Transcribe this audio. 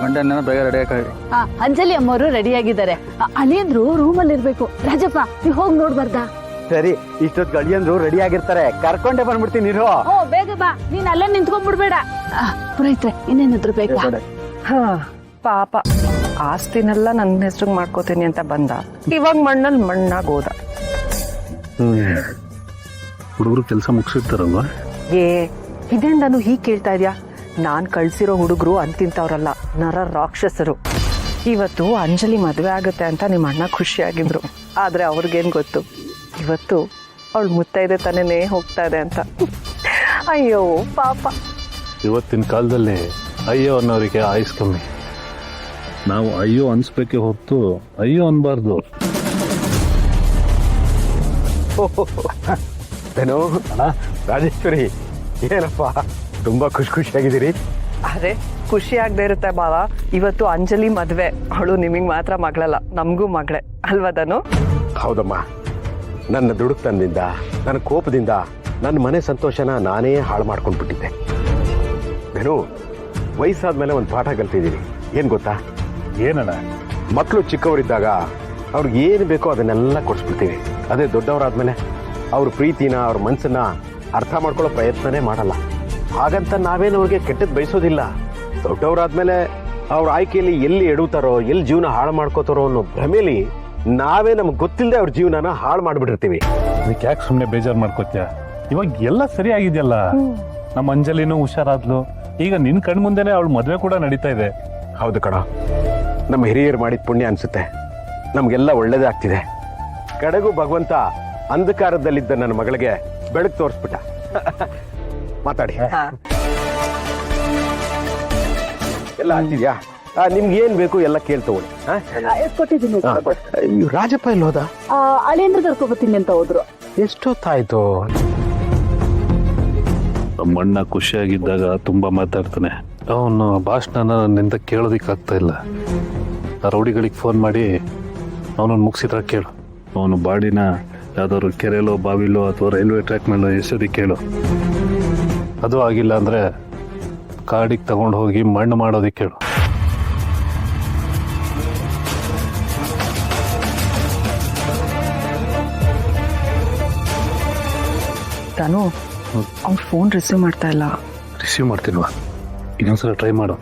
ಗಂಡನ ಬೇಗ ರೆಡಿ ಆಗಿ. ಅಂಜಲಿ ಅಮ್ಮವರು ರೆಡಿ ಆಗಿದ್ದಾರೆ. ಅಳಿಯಂದ್ರು ರೂಮಲ್ಲಿ ಇರ್ಬೇಕು. ರಾಜಪ್ಪ ನೀವ್ ಹೋಗಿ ನೋಡ್ಬಾರ್ದಾ? ಸರಿ, ಇಷ್ಟೊತ್ತು ಅಳಿಯಂದ್ರು ರೆಡಿ ಆಗಿರ್ತಾರೆ, ಕರ್ಕೊಂಡೇ ಬಂದ್ಬಿಡ್ತೀನಿ ಇರು. ಬೇಗ ಬಾ, ನೀನ್ ಅಲ್ಲೇ ನಿಂತ್ಕೊಂಡ್ಬಿಡ್ಬೇಡ. ಪುರೋಹಿತ್ರೆ ಇನ್ನೇನಾದ್ರು ಬೇಕಾ? ಪಾಪ ಆಸ್ತಿನೆಲ್ಲ ನನ್ನ ಹೆಸ್ರಿಗೆ ಮಾಡ್ಕೋತೀನಿ ಅಂತ ಬಂದ, ಇವಾಗ ಮಣ್ಣಲ್ಲಿ ಮಣ್ಣಾಗ ಹೋದ. ಹುಡುಗರು ಕೆಲಸ ಮುಗಿಸಿರ್ತಾರಲ್ವಾ? ಇದೇನ್ ನಾನು ಹೀಗೆ ಕೇಳ್ತಾ ಇದ್ಯಾ? ನಾನ್ ಕಳ್ಸಿರೋ ಹುಡುಗರು ಅಂತಿಂತವ್ರಲ್ಲ, ನರ ರಾಕ್ಷಸರು. ಇವತ್ತು ಅಂಜಲಿ ಮದುವೆ ಆಗುತ್ತೆ ಅಂತ ನಿಮ್ಮ ಅಣ್ಣ ಖುಷಿಯಾಗಿದ್ರು, ಆದ್ರೆ ಅವ್ರಿಗೇನ್ ಗೊತ್ತು ಇವತ್ತು ಅವಳು ಮುತ್ತೈದೆ ತಾನೇ ಹೋಗ್ತಾ ಇದೆ ಅಂತ. ಅಯ್ಯೋ ಪಾಪ. ಇವತ್ತಿನ ಕಾಲದಲ್ಲಿ ಅಯ್ಯೋ ಅನ್ನೋರಿಗೆ ಆಯುಸ್ ಕಮ್ಮಿ. ನಾವು ಅಯ್ಯೋ ಅನ್ಸ್ಬೇಕೆ ಹೊರತು ಅಯ್ಯೋ ಅನ್ಬಾರ್ದು. ಏನೋ ರಾಜೇಶ್ವರಿ, ಏನಪ್ಪ ತುಂಬಾ ಖುಷಿಯಾಗಿದ್ದೀರಿ? ಅರೆ ಖುಷಿ ಆಗದೆ ಇರುತ್ತೆ ಬಾವ. ಇವತ್ತು ಅಂಜಲಿ ಮದ್ವೆ, ಅವಳು ನಿಮಗ್ ಮಾತ್ರ ಮಗಳಲ್ಲ, ನಮಗೂ ಮಗಳೇ ಅಲ್ವದನು? ಹೌದಮ್ಮ, ನನ್ನ ದುಡುಕ್ತನದಿಂದ, ನನ್ನ ಕೋಪದಿಂದ ನನ್ನ ಮನೆ ಸಂತೋಷನ ನಾನೇ ಹಾಳು ಮಾಡ್ಕೊಂಡ್ಬಿಟ್ಟಿದ್ದೆ. ನಾನು ವಯಸ್ಸಾದ್ಮೇಲೆ ಒಂದು ಪಾಠ ಕಲ್ತಿದ್ದೀನಿ. ಏನ್ ಗೊತ್ತಾ? ಏನಣ್ಣ? ಮಕ್ಕಳು ಚಿಕ್ಕವರಿದ್ದಾಗ ಅವ್ರಿಗೆ ಏನು ಬೇಕೋ ಅದನ್ನೆಲ್ಲ ಕೊಡಿಸ್ಬಿಡ್ತೀವಿ. ಅದೇ ದೊಡ್ಡವರಾದ್ಮೇಲೆ ಅವ್ರ ಪ್ರೀತಿನ, ಅವ್ರ ಮನಸ್ಸನ್ನ ಅರ್ಥ ಮಾಡ್ಕೊಳ್ಳೋ ಪ್ರಯತ್ನನೇ ಮಾಡಲ್ಲ. ಹಾಗಂತ ನಾವೇನು ಅವ್ರಿಗೆ ಕೆಟ್ಟದ್ದು ಬಯಸೋದಿಲ್ಲ. ದೊಡ್ಡವರಾದ್ಮೇಲೆ ಅವ್ರ ಆಯ್ಕೆಯಲ್ಲಿ ಎಲ್ಲಿ ಎಡುತ್ತಾರೋ, ಎಲ್ಲಿ ಜೀವನ ಹಾಳು ಮಾಡ್ಕೋತಾರೋ ಅನ್ನೋ ಭ್ರಮೆಲಿ ನಾವೇ ನಮ್ಗೆ ಗೊತ್ತಿಲ್ಲದೆ ಅವ್ರ ಜೀವನನ ಹಾಳು ಮಾಡ್ಬಿಟ್ಟಿರ್ತೀವಿ. ಅದಕ್ಕೆ ಯಾಕೆ ಸುಮ್ಮನೆ ಬೇಜಾರು ಮಾಡ್ಕೋತ್ಯಾ? ಇವಾಗ ಎಲ್ಲ ಸರಿ ಆಗಿದೆಯಲ್ಲ. ನಮ್ಮ ಅಂಜಲಿನೂ ಹುಷಾರಾದ್ಲು. ಈಗ ನಿನ್ ಕಣ್ ಮುಂದೆನೆ ಅವಳು ಮದ್ವೆ ಕೂಡ ನಡೀತಾ ಇದೆ. ಹೌದು ಕಣ, ನಮ್ಮ ಹಿರಿಯರು ಮಾಡಿದ ಪುಣ್ಯ ಅನ್ಸುತ್ತೆ. ನಮ್ಗೆಲ್ಲ ಒಳ್ಳೇದೇ ಆಗ್ತಿದೆ. ಕಡೆಗೂ ಭಗವಂತ ಅಂಧಕಾರದಲ್ಲಿದ್ದ ನನ್ನ ಮಗಳಿಗೆ ಬೆಳಕು ತೋರಿಸ್ಬಿಟ್ಟ. ಮಾತಾಡಿ. ಎಲ್ಲ ಆಗ್ತಿದ್ಯಾ? ನಿಮ್ಗೆ ಏನ್ ಬೇಕು ಎಲ್ಲ ಕೇಳ್ತಗೊಳ್ಳಿ. ಕೊಟ್ಟಿದ್ದೀನಿ. ರಾಜಪ್ಪ ಇಲ್ಲಿ ಹೋದ? ಅಳಿಯಂದ್ರ ಕರ್ಕೊಬತ್ತೀನಿ ಅಂತ ಹೋದ್ರು. ಎಷ್ಟೊತ್ತಾಯ್ತು? ನಮ್ಮಣ್ಣ ಖುಷಿಯಾಗಿದ್ದಾಗ ತುಂಬಾ ಮಾತಾಡ್ತಾನೆ. ಅವನು ಭಾಷಣ ನನ್ನಿಂದ ಕೇಳೋದಿಕ್ಕಾಗ್ತಾ ಇಲ್ಲ. ಆ ರೌಡಿಗಳಿಗೆ ಫೋನ್ ಮಾಡಿ ಅವನನ್ನು ಮುಗಿಸಿದ್ರ ಕೇಳು. ಅವನು ಬಾಡಿನ ಯಾವ್ದಾದ್ರು ಕೆರೆಲೋ, ಬಾವಿಲೋ ಅಥವಾ ರೈಲ್ವೆ ಟ್ರ್ಯಾಕ್ ಮೇಲೋ ಎಸೋದಿಕ್ಕೆ ಕೇಳು. ಅದು ಆಗಿಲ್ಲ ಅಂದ್ರೆ ಕಾಡಿಗೆ ತಗೊಂಡು ಹೋಗಿ ಮಣ್ಣು ಮಾಡೋದಿಕ್ಕೆ ಕೇಳು. ತಾನು ಅವ್ರ ಫೋನ್ ರಿಸೀವ್ ಮಾಡ್ತಾ ಇಲ್ಲ. ರಿಸೀವ್ ಮಾಡ್ತೀನವಾ? ಇನ್ನೊಂದ್ಸಲ ಟ್ರೈ ಮಾಡು.